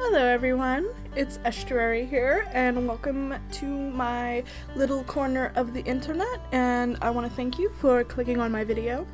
Hello everyone, it's Estuary here, and welcome to my little corner of the internet, and I want to thank you for clicking on my video.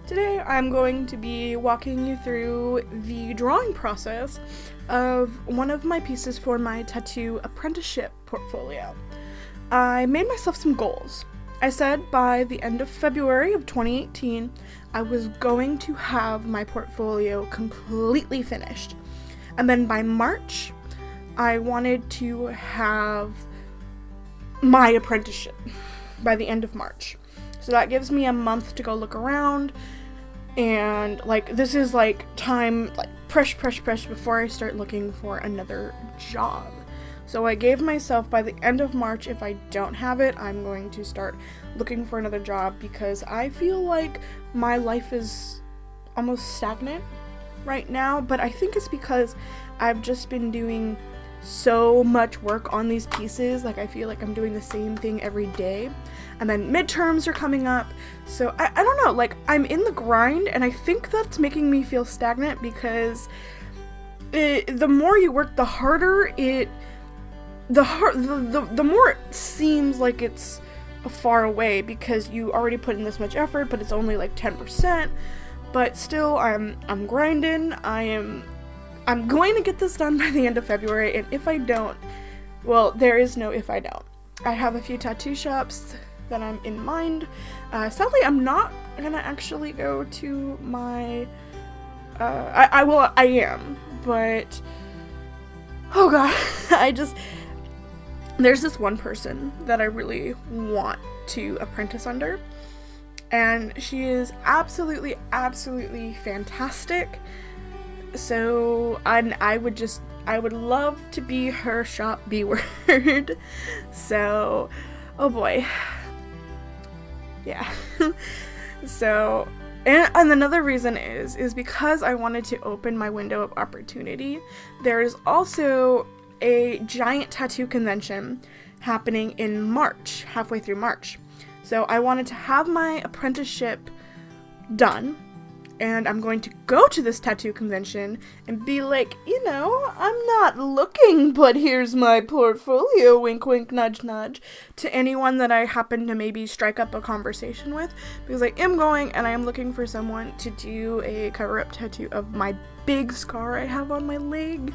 Today I'm going to be walking you through the drawing process of one of my pieces for my tattoo apprenticeship portfolio. I made myself some goals. I said by the end of February of 2018, I was going to have my portfolio completely finished. And then by March, I wanted to have my apprenticeship by the end of March. So that gives me a month to go look around, and this is time, press before I start looking for another job. So I gave myself by the end of March, if I don't have it, I'm going to start looking for another job, because I feel like my life is almost stagnant right now, but I think it's because I've just been doing so much work on these pieces. I feel like I'm doing the same thing every day, and then midterms are coming up, so I don't know, I'm in the grind, and I think that's making me feel stagnant, because the more you work, the harder the more it seems like it's far away, because you already put in this much effort, but it's only 10%. But still, I'm grinding. I'm going to get this done by the end of February, and if I don't, well, there is no if I don't. I have a few tattoo shops that I'm in mind. Sadly, I'm not gonna actually go to my, I am, but, oh god, there's this one person that I really want to apprentice under, and she is absolutely fantastic. So I would love to be her shop B-word. So, oh boy. Yeah. So, and another reason is because I wanted to open my window of opportunity. There is also a giant tattoo convention happening in March, halfway through March. So I wanted to have my apprenticeship done, and I'm going to go to this tattoo convention and be like, I'm not looking, but here's my portfolio, wink wink nudge nudge, to anyone that I happen to maybe strike up a conversation with, because I am going and I am looking for someone to do a cover-up tattoo of my big scar I have on my leg.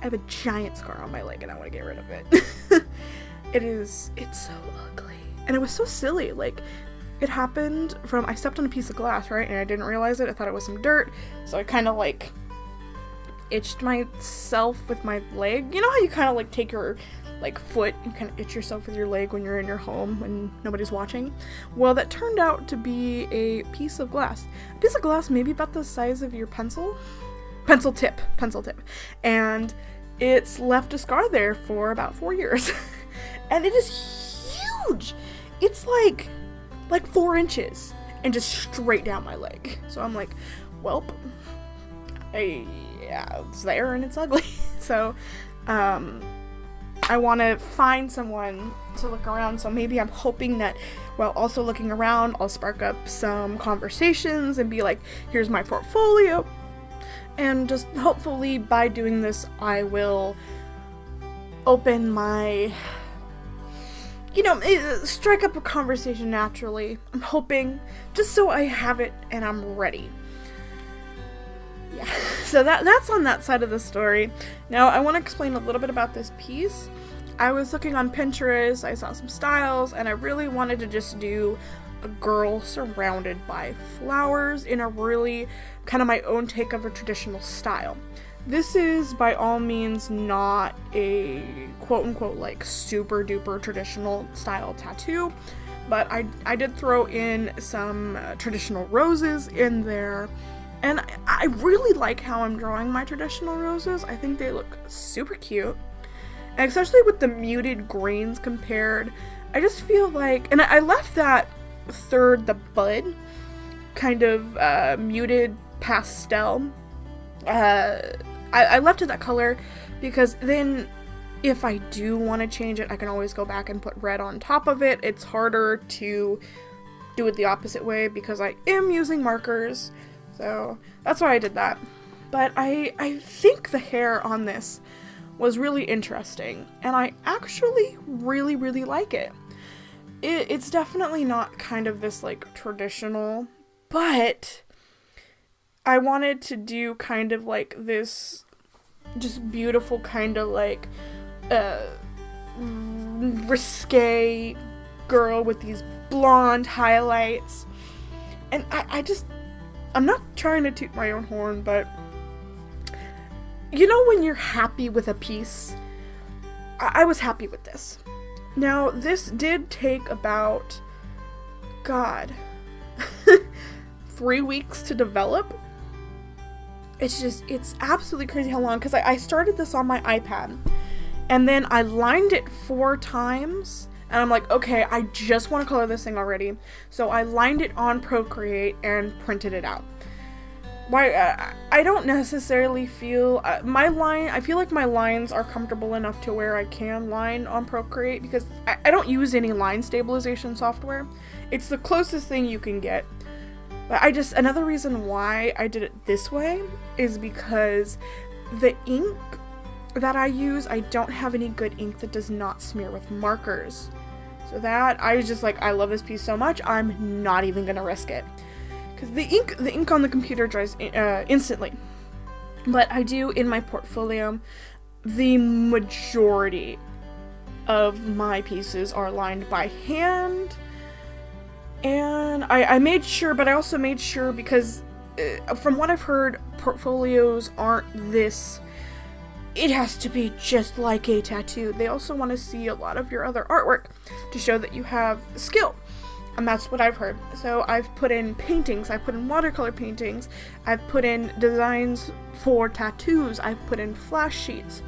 I have a giant scar on my leg and I want to get rid of it. It's so ugly. And it was so silly. It happened from, I stepped on a piece of glass, right? And I didn't realize it. I thought it was some dirt. So I kind of itched myself with my leg. You know how you kind of take your foot and kind of itch yourself with your leg when you're in your home when nobody's watching? Well, that turned out to be a piece of glass. A piece of glass maybe about the size of your pencil tip. And it's left a scar there for about 4 years. And it is huge. It's like 4 inches and just straight down my leg. So I'm like, welp, yeah, it's there and it's ugly. So I want to find someone to look around. So maybe I'm hoping that while also looking around, I'll spark up some conversations and be like, here's my portfolio. And just hopefully by doing this, I will open my, strike up a conversation naturally. I'm hoping, just so I have it and I'm ready. Yeah, so that's on that side of the story. Now I want to explain a little bit about this piece. I was looking on Pinterest, I saw some styles, and I really wanted to just do a girl surrounded by flowers in a really kind of my own take of a traditional style. This is by all means not a quote-unquote super duper traditional style tattoo, but I did throw in some traditional roses in there, and I really like how I'm drawing my traditional roses. I think they look super cute, and especially with the muted greens compared, I just feel like, and I left that third, the bud, kind of muted pastel, I left it that color because then if I do want to change it, I can always go back and put red on top of it. It's harder to do it the opposite way because I am using markers, so that's why I did that. But I think the hair on this was really interesting, and I actually really, really like it. It's definitely not kind of this like traditional, but I wanted to do kind of like this just beautiful kind of like risque girl with these blonde highlights. And I'm not trying to toot my own horn, but you know when you're happy with a piece? I was happy with this. Now, this did take about, 3 weeks to develop. It's absolutely crazy how long, because I started this on my iPad, and then I lined it 4 times, and I'm like, okay, I just want to color this thing already. So I lined it on Procreate and printed it out. I don't necessarily feel I feel like my lines are comfortable enough to where I can line on Procreate, because I don't use any line stabilization software. It's the closest thing you can get. But another reason why I did it this way is because the ink that I use, I don't have any good ink that does not smear with markers. So that, I was just like, I love this piece so much, I'm not even gonna risk it. Because the ink on the computer dries instantly. But I do, in my portfolio, the majority of my pieces are lined by hand. And I made sure, but I also made sure because from what I've heard, portfolios aren't this, it has to be just like a tattoo. They also want to see a lot of your other artwork to show that you have skill. And that's what I've heard. So I've put in paintings, I've put in watercolor paintings, I've put in designs for tattoos, I've put in flash sheets.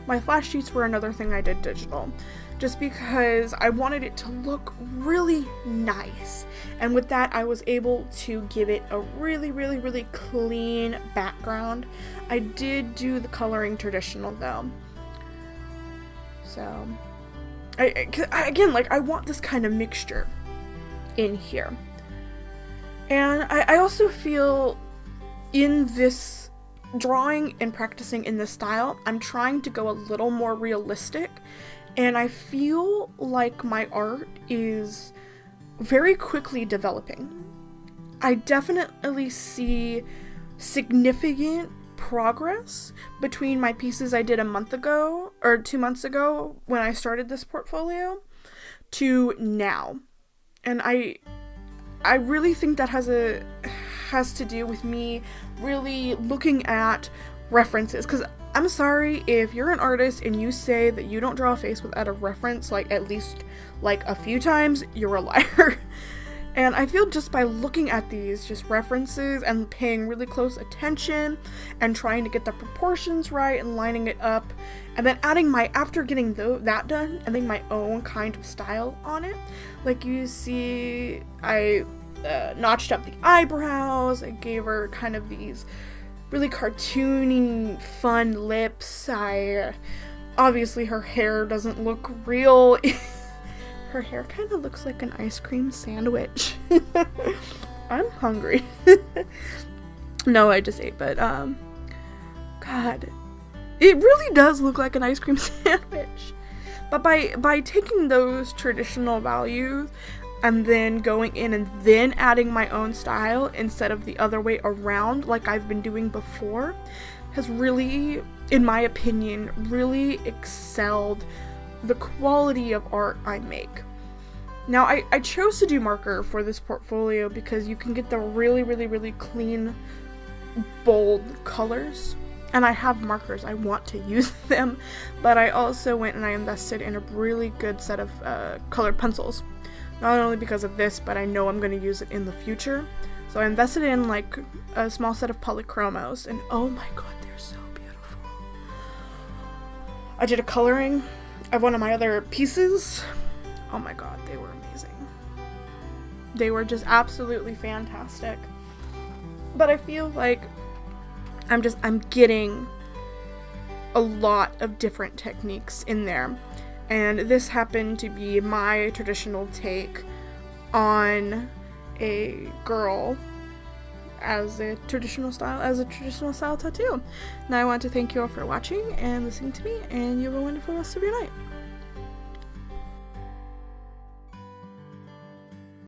My flash sheets were another thing I did digital, just because I wanted it to look really nice. And with that, I was able to give it a really, really, really clean background. I did do the coloring traditional though. So, again, I want this kind of mixture in here. And I also feel in this drawing and practicing in this style, I'm trying to go a little more realistic, and I feel like my art is very quickly developing. I definitely see significant progress between my pieces I did a month ago or 2 months ago when I started this portfolio to now. And I really think that has to do with me really looking at references, because I'm sorry if you're an artist and you say that you don't draw a face without a reference, like at least like a few times, you're a liar. And I feel just by looking at these just references and paying really close attention and trying to get the proportions right and lining it up, and then adding after getting that done, adding my own kind of style on it. Like you see, I notched up the eyebrows, I gave her kind of these really cartoony, fun lips. Obviously her hair doesn't look real. Her hair kind of looks like an ice cream sandwich. I'm hungry. No, I just ate, but God, it really does look like an ice cream sandwich. But by taking those traditional values and then going in and then adding my own style instead of the other way around like I've been doing before, has really, in my opinion, really excelled the quality of art I make. Now, I chose to do marker for this portfolio because you can get the really, really, really clean, bold colors. And I have markers, I want to use them, but I also went and I invested in a really good set of colored pencils. Not only because of this, but I know I'm going to use it in the future. So I invested in like a small set of polychromos, and oh my god, they're so beautiful. I did a coloring of one of my other pieces. Oh my god, they were amazing. They were just absolutely fantastic. But I feel like I'm getting a lot of different techniques in there. And this happened to be my traditional take on a girl as a traditional style tattoo. Now I want to thank you all for watching and listening to me, and you have a wonderful rest of your night.